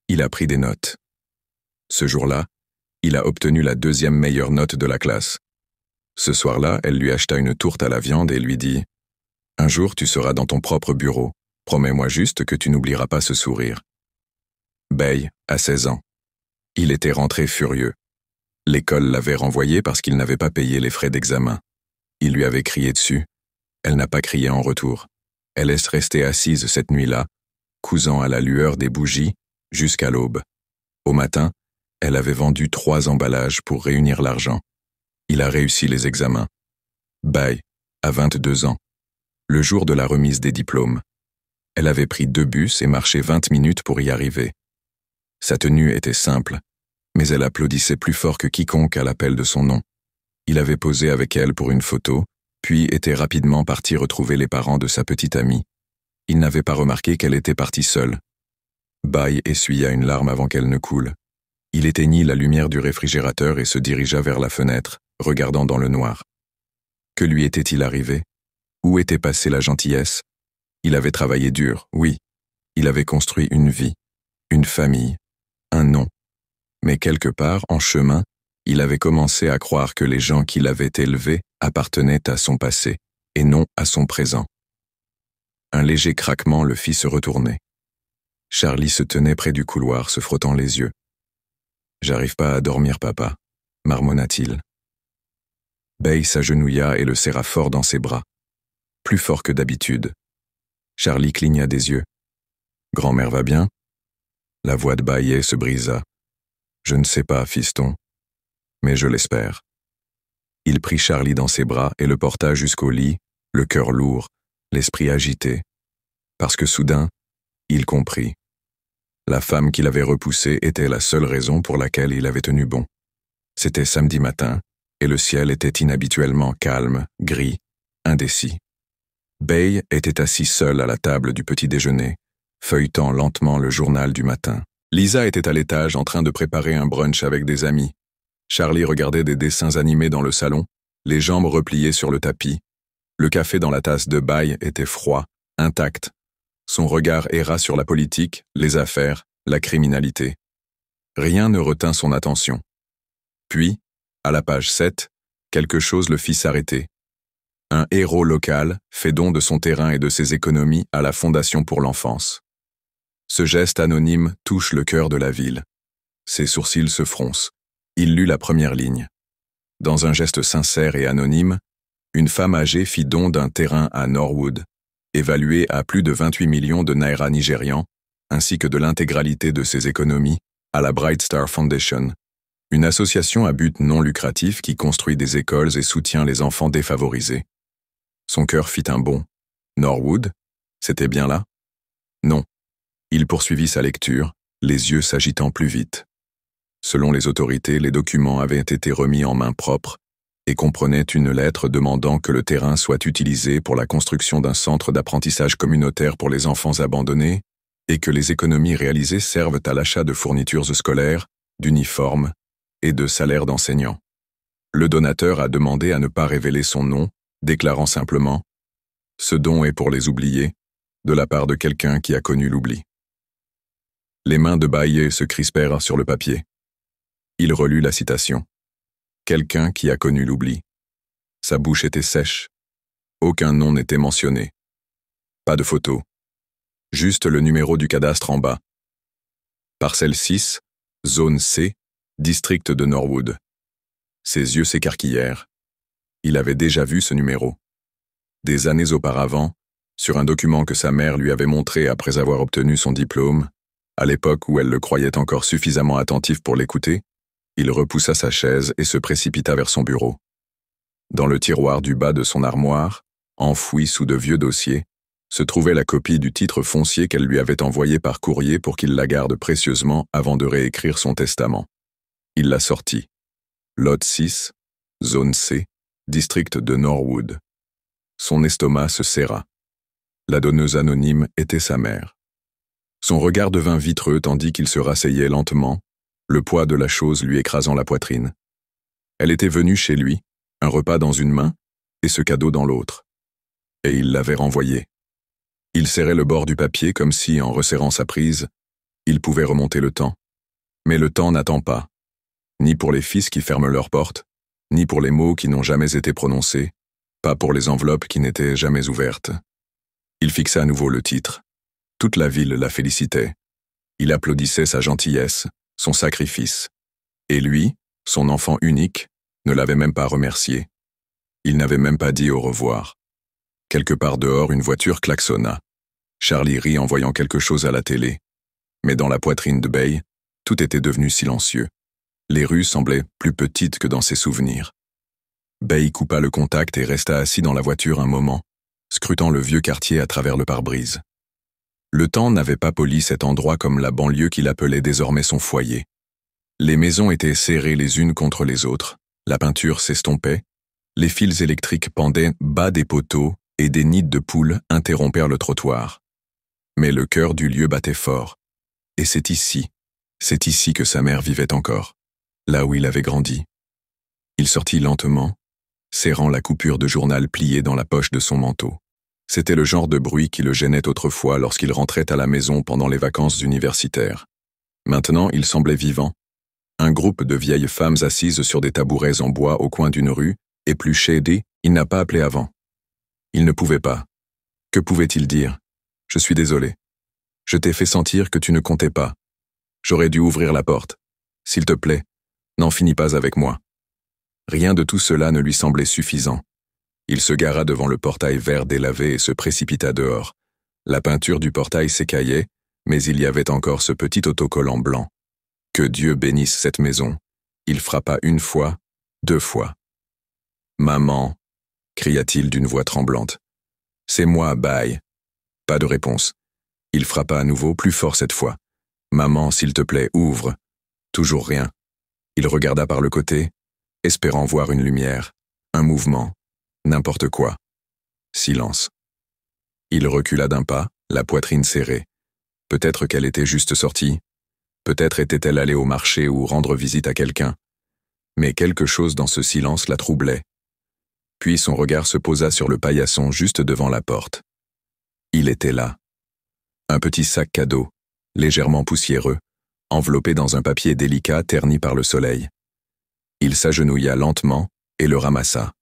Il a pris des notes. Ce jour-là, il a obtenu la 2e meilleure note de la classe. Ce soir-là, elle lui acheta une tourte à la viande et lui dit « Un jour, tu seras dans ton propre bureau. Promets-moi juste que tu n'oublieras pas ce sourire. » Bae a 16 ans. Il était rentré furieux. L'école l'avait renvoyé parce qu'il n'avait pas payé les frais d'examen. Il lui avait crié dessus. Elle n'a pas crié en retour. Elle est restée assise cette nuit-là, cousant à la lueur des bougies, jusqu'à l'aube. Au matin, elle avait vendu 3 emballages pour réunir l'argent. Il a réussi les examens. Bai, à 22 ans. Le jour de la remise des diplômes. Elle avait pris 2 bus et marché 20 minutes pour y arriver. Sa tenue était simple, mais elle applaudissait plus fort que quiconque à l'appel de son nom. Il avait posé avec elle pour une photo, puis était rapidement parti retrouver les parents de sa petite amie. Il n'avait pas remarqué qu'elle était partie seule. Bai essuya une larme avant qu'elle ne coule. Il éteignit la lumière du réfrigérateur et se dirigea vers la fenêtre, regardant dans le noir. Que lui était-il arrivé? Où était passée la gentillesse? Il avait travaillé dur, oui. Il avait construit une vie, une famille, un nom. Mais quelque part, en chemin, il avait commencé à croire que les gens qui l'avaient élevé appartenaient à son passé, et non à son présent. Un léger craquement le fit se retourner. Charlie se tenait près du couloir, se frottant les yeux. « J'arrive pas à dormir, papa », marmonna-t-il. Bai s'agenouilla et le serra fort dans ses bras, plus fort que d'habitude. Charlie cligna des yeux. « Grand-mère va bien ?» La voix de Bai se brisa. « Je ne sais pas, fiston, mais je l'espère. » Il prit Charlie dans ses bras et le porta jusqu'au lit, le cœur lourd, l'esprit agité, parce que soudain, il comprit. La femme qu'il avait repoussée était la seule raison pour laquelle il avait tenu bon. C'était samedi matin, et le ciel était inhabituellement calme, gris, indécis. Bai était assis seul à la table du petit déjeuner, feuilletant lentement le journal du matin. Lisa était à l'étage en train de préparer un brunch avec des amis. Charlie regardait des dessins animés dans le salon, les jambes repliées sur le tapis. Le café dans la tasse de Bai était froid, intact. Son regard erra sur la politique, les affaires, la criminalité. Rien ne retint son attention. Puis, à la page 7, quelque chose le fit s'arrêter. Un héros local fait don de son terrain et de ses économies à la Fondation pour l'enfance. Ce geste anonyme touche le cœur de la ville. Ses sourcils se froncent. Il lut la première ligne. Dans un geste sincère et anonyme, une femme âgée fit don d'un terrain à Norwood, évalué à plus de 28 millions de naira nigérians, ainsi que de l'intégralité de ses économies, à la Bright Star Foundation, une association à but non lucratif qui construit des écoles et soutient les enfants défavorisés. Son cœur fit un bond. Norwood? C'était bien là? Non. Il poursuivit sa lecture, les yeux s'agitant plus vite. Selon les autorités, les documents avaient été remis en main propre et comprenaient une lettre demandant que le terrain soit utilisé pour la construction d'un centre d'apprentissage communautaire pour les enfants abandonnés et que les économies réalisées servent à l'achat de fournitures scolaires, d'uniformes et de salaires d'enseignants. Le donateur a demandé à ne pas révéler son nom, déclarant simplement « Ce don est pour les oubliés » de la part de quelqu'un qui a connu l'oubli. Les mains de Bai se crispèrent sur le papier. Il relut la citation. Quelqu'un qui a connu l'oubli. Sa bouche était sèche. Aucun nom n'était mentionné. Pas de photo. Juste le numéro du cadastre en bas. Parcelle 6, zone C, district de Norwood. Ses yeux s'écarquillèrent. Il avait déjà vu ce numéro. Des années auparavant, sur un document que sa mère lui avait montré après avoir obtenu son diplôme, à l'époque où elle le croyait encore suffisamment attentif pour l'écouter, il repoussa sa chaise et se précipita vers son bureau. Dans le tiroir du bas de son armoire, enfoui sous de vieux dossiers, se trouvait la copie du titre foncier qu'elle lui avait envoyé par courrier pour qu'il la garde précieusement avant de réécrire son testament. Il la sortit. Lot 6, zone C, district de Norwood. Son estomac se serra. La donneuse anonyme était sa mère. Son regard devint vitreux tandis qu'il se rasseyait lentement, le poids de la chose lui écrasant la poitrine. Elle était venue chez lui, un repas dans une main et ce cadeau dans l'autre. Et il l'avait renvoyé. Il serrait le bord du papier comme si, en resserrant sa prise, il pouvait remonter le temps. Mais le temps n'attend pas. Ni pour les fils qui ferment leurs portes, ni pour les mots qui n'ont jamais été prononcés, pas pour les enveloppes qui n'étaient jamais ouvertes. Il fixa à nouveau le titre. Toute la ville la félicitait. Il applaudissait sa gentillesse, son sacrifice. Et lui, son enfant unique, ne l'avait même pas remercié. Il n'avait même pas dit au revoir. Quelque part dehors, une voiture klaxonna. Charlie rit en voyant quelque chose à la télé. Mais dans la poitrine de Bay, tout était devenu silencieux. Les rues semblaient plus petites que dans ses souvenirs. Bay coupa le contact et resta assis dans la voiture un moment, scrutant le vieux quartier à travers le pare-brise. Le temps n'avait pas poli cet endroit comme la banlieue qu'il appelait désormais son foyer. Les maisons étaient serrées les unes contre les autres, la peinture s'estompait, les fils électriques pendaient bas des poteaux et des nids de poules interrompèrent le trottoir. Mais le cœur du lieu battait fort. Et c'est ici que sa mère vivait encore, là où il avait grandi. Il sortit lentement, serrant la coupure de journal pliée dans la poche de son manteau. C'était le genre de bruit qui le gênait autrefois lorsqu'il rentrait à la maison pendant les vacances universitaires. Maintenant, il semblait vivant. Un groupe de vieilles femmes assises sur des tabourets en bois au coin d'une rue, épluchées et il n'a pas appelé avant. Il ne pouvait pas. Que pouvait-il dire? Je suis désolé. Je t'ai fait sentir que tu ne comptais pas. J'aurais dû ouvrir la porte. S'il te plaît, n'en finis pas avec moi. Rien de tout cela ne lui semblait suffisant. Il se gara devant le portail vert délavé et se précipita dehors. La peinture du portail s'écaillait, mais il y avait encore ce petit autocollant blanc. Que Dieu bénisse cette maison. Il frappa une fois, 2 fois. « Maman !» cria-t-il d'une voix tremblante. « C'est moi, Bay. » Pas de réponse. Il frappa à nouveau, plus fort cette fois. « Maman, s'il te plaît, ouvre. » Toujours rien. Il regarda par le côté, espérant voir une lumière, un mouvement, n'importe quoi. Silence. Il recula d'un pas, la poitrine serrée. Peut-être qu'elle était juste sortie. Peut-être était-elle allée au marché ou rendre visite à quelqu'un. Mais quelque chose dans ce silence la troublait. Puis son regard se posa sur le paillasson juste devant la porte. Il était là. Un petit sac cadeau, légèrement poussiéreux, enveloppé dans un papier délicat terni par le soleil. Il s'agenouilla lentement et le ramassa.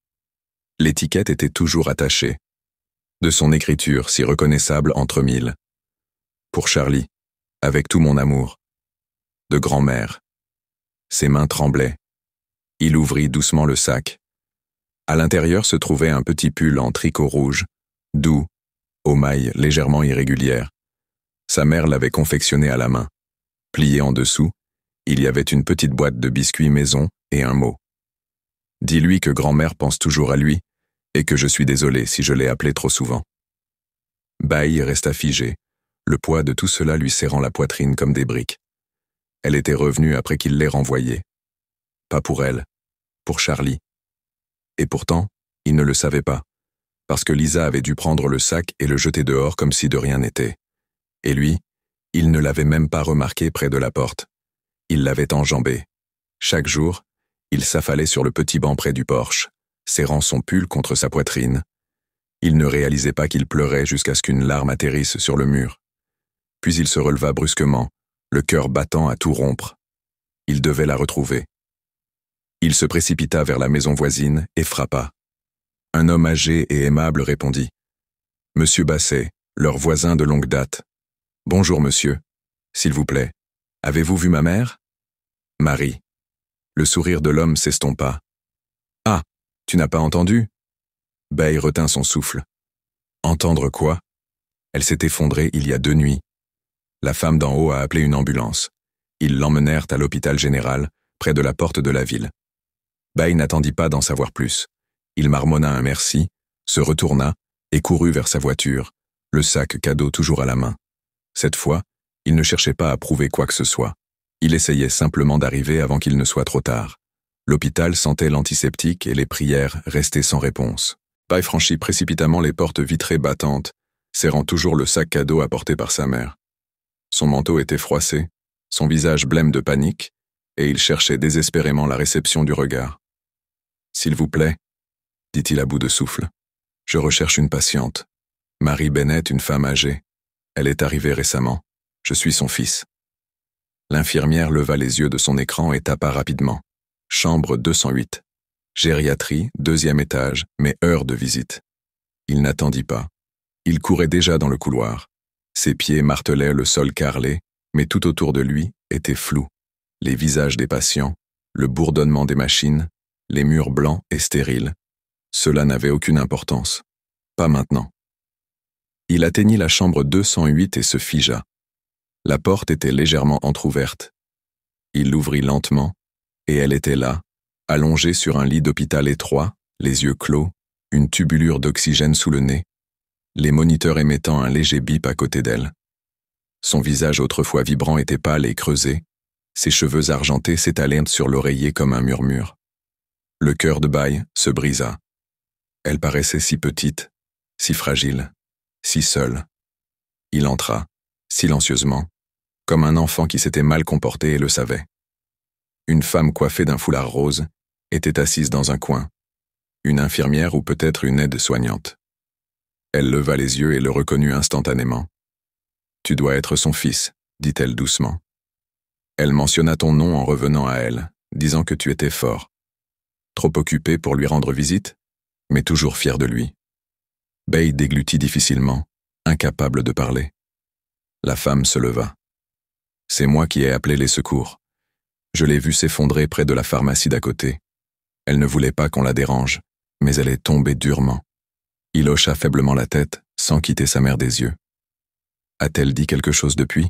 L'étiquette était toujours attachée. De son écriture si reconnaissable entre mille. Pour Charlie, avec tout mon amour. De grand-mère. Ses mains tremblaient. Il ouvrit doucement le sac. À l'intérieur se trouvait un petit pull en tricot rouge, doux, aux mailles légèrement irrégulières. Sa mère l'avait confectionné à la main. Plié en dessous, il y avait une petite boîte de biscuits maison et un mot. Dis-lui que grand-mère pense toujours à lui et que je suis désolé si je l'ai appelé trop souvent. Bay resta figé, le poids de tout cela lui serrant la poitrine comme des briques. Elle était revenue après qu'il l'ait renvoyée. Pas pour elle, pour Charlie. Et pourtant, il ne le savait pas, parce que Lisa avait dû prendre le sac et le jeter dehors comme si de rien n'était. Et lui, il ne l'avait même pas remarqué près de la porte. Il l'avait enjambé. Chaque jour, il s'affalait sur le petit banc près du porche, serrant son pull contre sa poitrine. Il ne réalisait pas qu'il pleurait jusqu'à ce qu'une larme atterrisse sur le mur. Puis il se releva brusquement, le cœur battant à tout rompre. Il devait la retrouver. Il se précipita vers la maison voisine et frappa. Un homme âgé et aimable répondit. « Monsieur Basset, leur voisin de longue date. Bonjour monsieur. S'il vous plaît, avez-vous vu ma mère ?» Marie. Le sourire de l'homme s'estompa. « Ah, tu n'as pas entendu ?» Bay retint son souffle. « Entendre quoi ?» Elle s'est effondrée il y a 2 nuits. La femme d'en haut a appelé une ambulance. Ils l'emmenèrent à l'hôpital général, près de la porte de la ville. Bay n'attendit pas d'en savoir plus. Il marmonna un merci, se retourna et courut vers sa voiture, le sac cadeau toujours à la main. Cette fois, il ne cherchait pas à prouver quoi que ce soit. Il essayait simplement d'arriver avant qu'il ne soit trop tard. L'hôpital sentait l'antiseptique et les prières restaient sans réponse. Bay franchit précipitamment les portes vitrées battantes, serrant toujours le sac cadeau apporté par sa mère. Son manteau était froissé, son visage blême de panique, et il cherchait désespérément la réception du regard. « S'il vous plaît, » dit-il à bout de souffle. « Je recherche une patiente. Marie Bennett, une femme âgée. Elle est arrivée récemment. Je suis son fils. » L'infirmière leva les yeux de son écran et tapa rapidement. « Chambre 208. Gériatrie, 2e étage, mais heure de visite. » Il n'attendit pas. Il courait déjà dans le couloir. Ses pieds martelaient le sol carrelé, mais tout autour de lui était flou. Les visages des patients, le bourdonnement des machines, les murs blancs et stériles. Cela n'avait aucune importance. Pas maintenant. Il atteignit la chambre 208 et se figea. La porte était légèrement entr'ouverte. Il l'ouvrit lentement, et elle était là, allongée sur un lit d'hôpital étroit, les yeux clos, une tubulure d'oxygène sous le nez, les moniteurs émettant un léger bip à côté d'elle. Son visage autrefois vibrant était pâle et creusé, ses cheveux argentés s'étalèrent sur l'oreiller comme un murmure. Le cœur de Bai se brisa. Elle paraissait si petite, si fragile, si seule. Il entra, silencieusement, comme un enfant qui s'était mal comporté et le savait. Une femme coiffée d'un foulard rose était assise dans un coin, une infirmière ou peut-être une aide-soignante. Elle leva les yeux et le reconnut instantanément. « Tu dois être son fils », dit-elle doucement. Elle mentionna ton nom en revenant à elle, disant que tu étais fort. Trop occupé pour lui rendre visite, mais toujours fier de lui. Bai déglutit difficilement, incapable de parler. La femme se leva. « C'est moi qui ai appelé les secours. Je l'ai vue s'effondrer près de la pharmacie d'à côté. Elle ne voulait pas qu'on la dérange, mais elle est tombée durement. » Il hocha faiblement la tête, sans quitter sa mère des yeux. « A-t-elle dit quelque chose depuis ?»«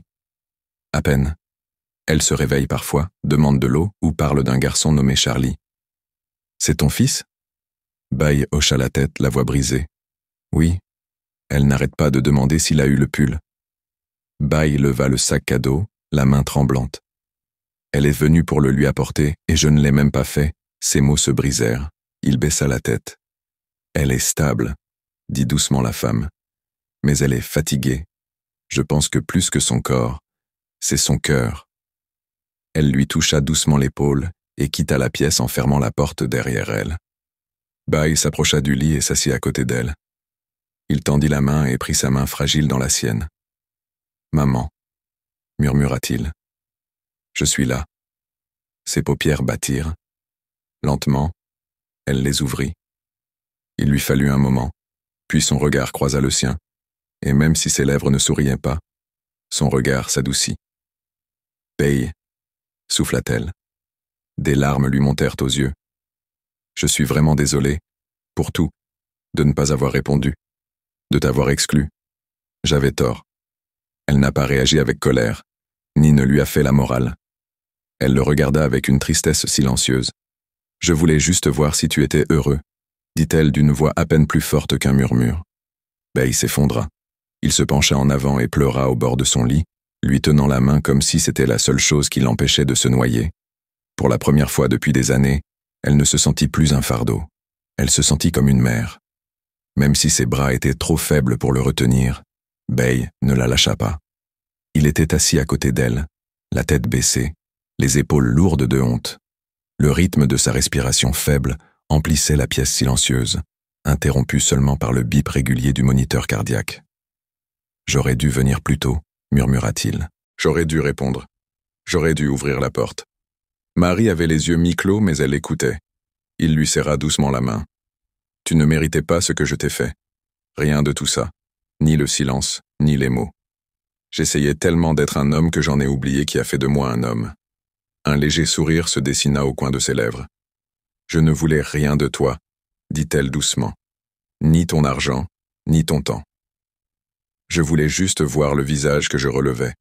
À peine. Elle se réveille parfois, demande de l'eau ou parle d'un garçon nommé Charlie. »« C'est ton fils ?» Bai hocha la tête, la voix brisée. « Oui. » Elle n'arrête pas de demander s'il a eu le pull. Bai leva le sac à dos, la main tremblante. Elle est venue pour le lui apporter, et je ne l'ai même pas fait. Ses mots se brisèrent. Il baissa la tête. « Elle est stable, » dit doucement la femme. « Mais elle est fatiguée. Je pense que plus que son corps, c'est son cœur. » Elle lui toucha doucement l'épaule et quitta la pièce en fermant la porte derrière elle. Bai s'approcha du lit et s'assit à côté d'elle. Il tendit la main et prit sa main fragile dans la sienne. « Maman, » murmura-t-il. « Je suis là. » Ses paupières battirent. Lentement, elle les ouvrit. Il lui fallut un moment, puis son regard croisa le sien, et même si ses lèvres ne souriaient pas, son regard s'adoucit. « Bai » souffla-t-elle. Des larmes lui montèrent aux yeux. « Je suis vraiment désolée, pour tout, de ne pas avoir répondu, de t'avoir exclu. J'avais tort. » Elle n'a pas réagi avec colère, ni ne lui a fait la morale. Elle le regarda avec une tristesse silencieuse. « Je voulais juste voir si tu étais heureux, » dit-elle d'une voix à peine plus forte qu'un murmure. Bai s'effondra. Il se pencha en avant et pleura au bord de son lit, lui tenant la main comme si c'était la seule chose qui l'empêchait de se noyer. Pour la première fois depuis des années, elle ne se sentit plus un fardeau. Elle se sentit comme une mère. Même si ses bras étaient trop faibles pour le retenir, Bai ne la lâcha pas. Il était assis à côté d'elle, la tête baissée, les épaules lourdes de honte. Le rythme de sa respiration faible emplissait la pièce silencieuse, interrompue seulement par le bip régulier du moniteur cardiaque. « J'aurais dû venir plus tôt », murmura-t-il. « J'aurais dû répondre. J'aurais dû ouvrir la porte. » Marie avait les yeux mi-clos, mais elle écoutait. Il lui serra doucement la main. « Tu ne méritais pas ce que je t'ai fait. Rien de tout ça. Ni le silence, ni les mots. J'essayais tellement d'être un homme que j'en ai oublié qui a fait de moi un homme. » Un léger sourire se dessina au coin de ses lèvres. « Je ne voulais rien de toi, » dit-elle doucement. « Ni ton argent, ni ton temps. Je voulais juste voir le visage que je relevais.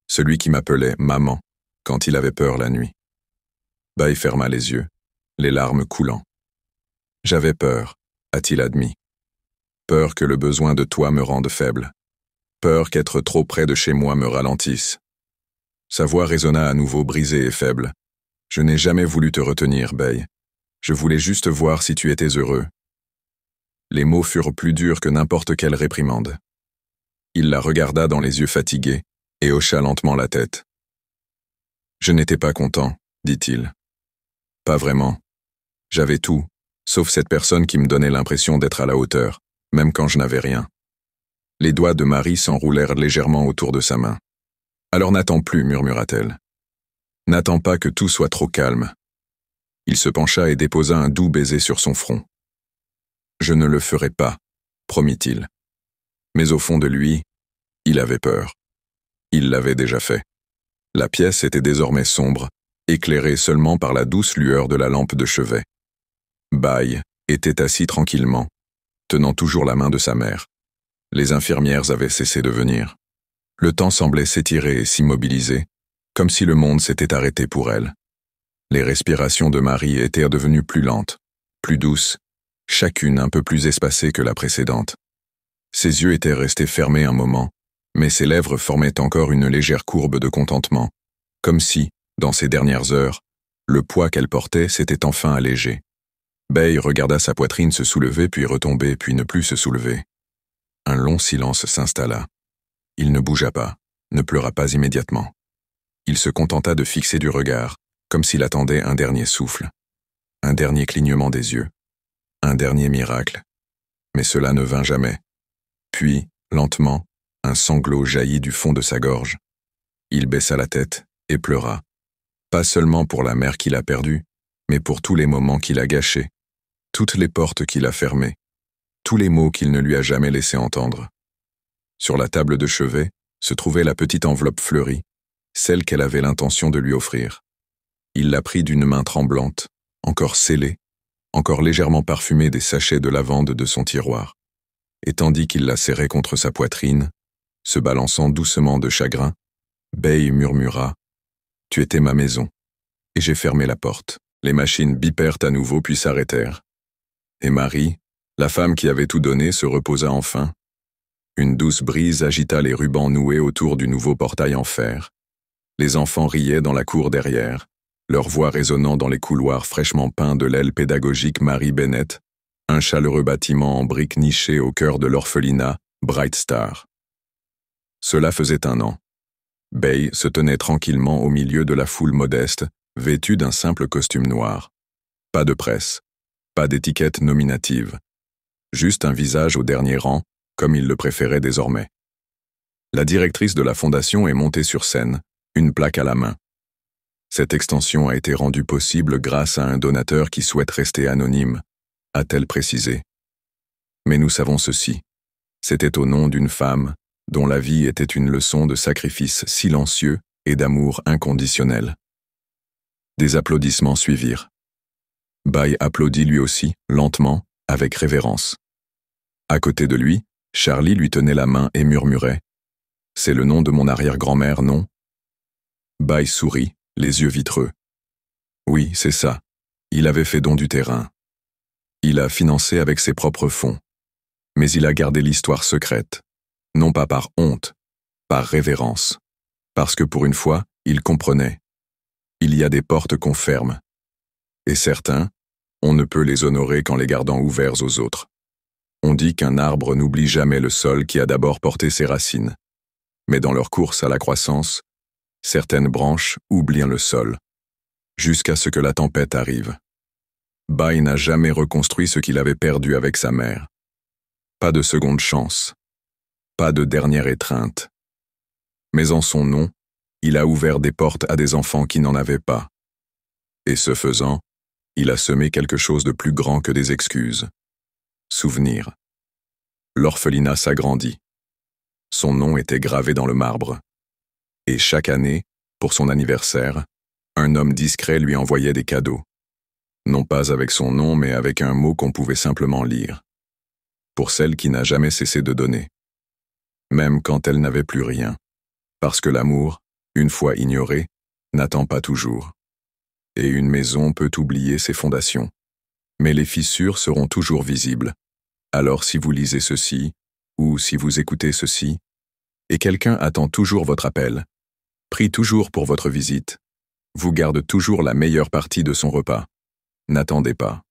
Celui qui m'appelait maman quand il avait peur la nuit. » Bai ferma les yeux, les larmes coulant. « J'avais peur, a-t-il admis. Peur que le besoin de toi me rende faible. Peur qu'être trop près de chez moi me ralentisse. » Sa voix résonna à nouveau brisée et faible. « Je n'ai jamais voulu te retenir, Bai. Je voulais juste voir si tu étais heureux. » Les mots furent plus durs que n'importe quelle réprimande. Il la regarda dans les yeux fatigués et hocha lentement la tête. « Je n'étais pas content, » dit-il. « Pas vraiment. J'avais tout, sauf cette personne qui me donnait l'impression d'être à la hauteur, même quand je n'avais rien. » Les doigts de Marie s'enroulèrent légèrement autour de sa main. « Alors n'attends plus, murmura-t-elle. N'attends pas que tout soit trop calme. » Il se pencha et déposa un doux baiser sur son front. « Je ne le ferai pas, » promit-il. Mais au fond de lui, il avait peur. Il l'avait déjà fait. La pièce était désormais sombre, éclairée seulement par la douce lueur de la lampe de chevet. Bai était assis tranquillement, tenant toujours la main de sa mère. Les infirmières avaient cessé de venir. Le temps semblait s'étirer et s'immobiliser, comme si le monde s'était arrêté pour elle. Les respirations de Marie étaient devenues plus lentes, plus douces, chacune un peu plus espacée que la précédente. Ses yeux étaient restés fermés un moment, mais ses lèvres formaient encore une légère courbe de contentement, comme si, dans ces dernières heures, le poids qu'elle portait s'était enfin allégé. Bay regarda sa poitrine se soulever puis retomber puis ne plus se soulever. Un long silence s'installa. Il ne bougea pas, ne pleura pas immédiatement. Il se contenta de fixer du regard, comme s'il attendait un dernier souffle, un dernier clignement des yeux, un dernier miracle. Mais cela ne vint jamais. Puis, lentement, un sanglot jaillit du fond de sa gorge. Il baissa la tête et pleura, pas seulement pour la mère qu'il a perdue, mais pour tous les moments qu'il a gâchés, toutes les portes qu'il a fermées, tous les mots qu'il ne lui a jamais laissé entendre. Sur la table de chevet se trouvait la petite enveloppe fleurie, celle qu'elle avait l'intention de lui offrir. Il la prit d'une main tremblante, encore scellée, encore légèrement parfumée des sachets de lavande de son tiroir. Et tandis qu'il la serrait contre sa poitrine, se balançant doucement de chagrin, Bay murmura « Tu étais ma maison ». Et j'ai fermé la porte. Les machines bipèrent à nouveau puis s'arrêtèrent. Et Marie, la femme qui avait tout donné, se reposa enfin. Une douce brise agita les rubans noués autour du nouveau portail en fer. Les enfants riaient dans la cour derrière, leur voix résonnant dans les couloirs fraîchement peints de l'aile pédagogique Marie Bennett, un chaleureux bâtiment en briques niché au cœur de l'orphelinat Bright Star. Cela faisait 1 an. Bay se tenait tranquillement au milieu de la foule modeste, vêtue d'un simple costume noir. Pas de presse, pas d'étiquette nominative. Juste un visage au dernier rang, comme il le préférait désormais. La directrice de la fondation est montée sur scène, une plaque à la main. Cette extension a été rendue possible grâce à un donateur qui souhaite rester anonyme, a-t-elle précisé. Mais nous savons ceci. C'était au nom d'une femme dont la vie était une leçon de sacrifice silencieux et d'amour inconditionnel. Des applaudissements suivirent. Bay applaudit lui aussi, lentement, avec révérence. À côté de lui, Charlie lui tenait la main et murmurait « C'est le nom de mon arrière-grand-mère, non ?» Bay sourit, les yeux vitreux. Oui, c'est ça. Il avait fait don du terrain. Il a financé avec ses propres fonds. Mais il a gardé l'histoire secrète. Non pas par honte, par révérence. Parce que pour une fois, il comprenait. Il y a des portes qu'on ferme. Et certains, on ne peut les honorer qu'en les gardant ouverts aux autres. On dit qu'un arbre n'oublie jamais le sol qui a d'abord porté ses racines. Mais dans leur course à la croissance, certaines branches oublient le sol, jusqu'à ce que la tempête arrive. Bay n'a jamais reconstruit ce qu'il avait perdu avec sa mère. Pas de seconde chance, pas de dernière étreinte. Mais en son nom, il a ouvert des portes à des enfants qui n'en avaient pas. Et ce faisant, il a semé quelque chose de plus grand que des excuses. Souvenirs. L'orphelinat s'agrandit. Son nom était gravé dans le marbre. Et chaque année, pour son anniversaire, un homme discret lui envoyait des cadeaux. Non pas avec son nom, mais avec un mot qu'on pouvait simplement lire. Pour celle qui n'a jamais cessé de donner. Même quand elle n'avait plus rien. Parce que l'amour, une fois ignoré, n'attend pas toujours. Et une maison peut oublier ses fondations. Mais les fissures seront toujours visibles. Alors si vous lisez ceci, ou si vous écoutez ceci, et quelqu'un attend toujours votre appel, prie toujours pour votre visite, vous garde toujours la meilleure partie de son repas. N'attendez pas.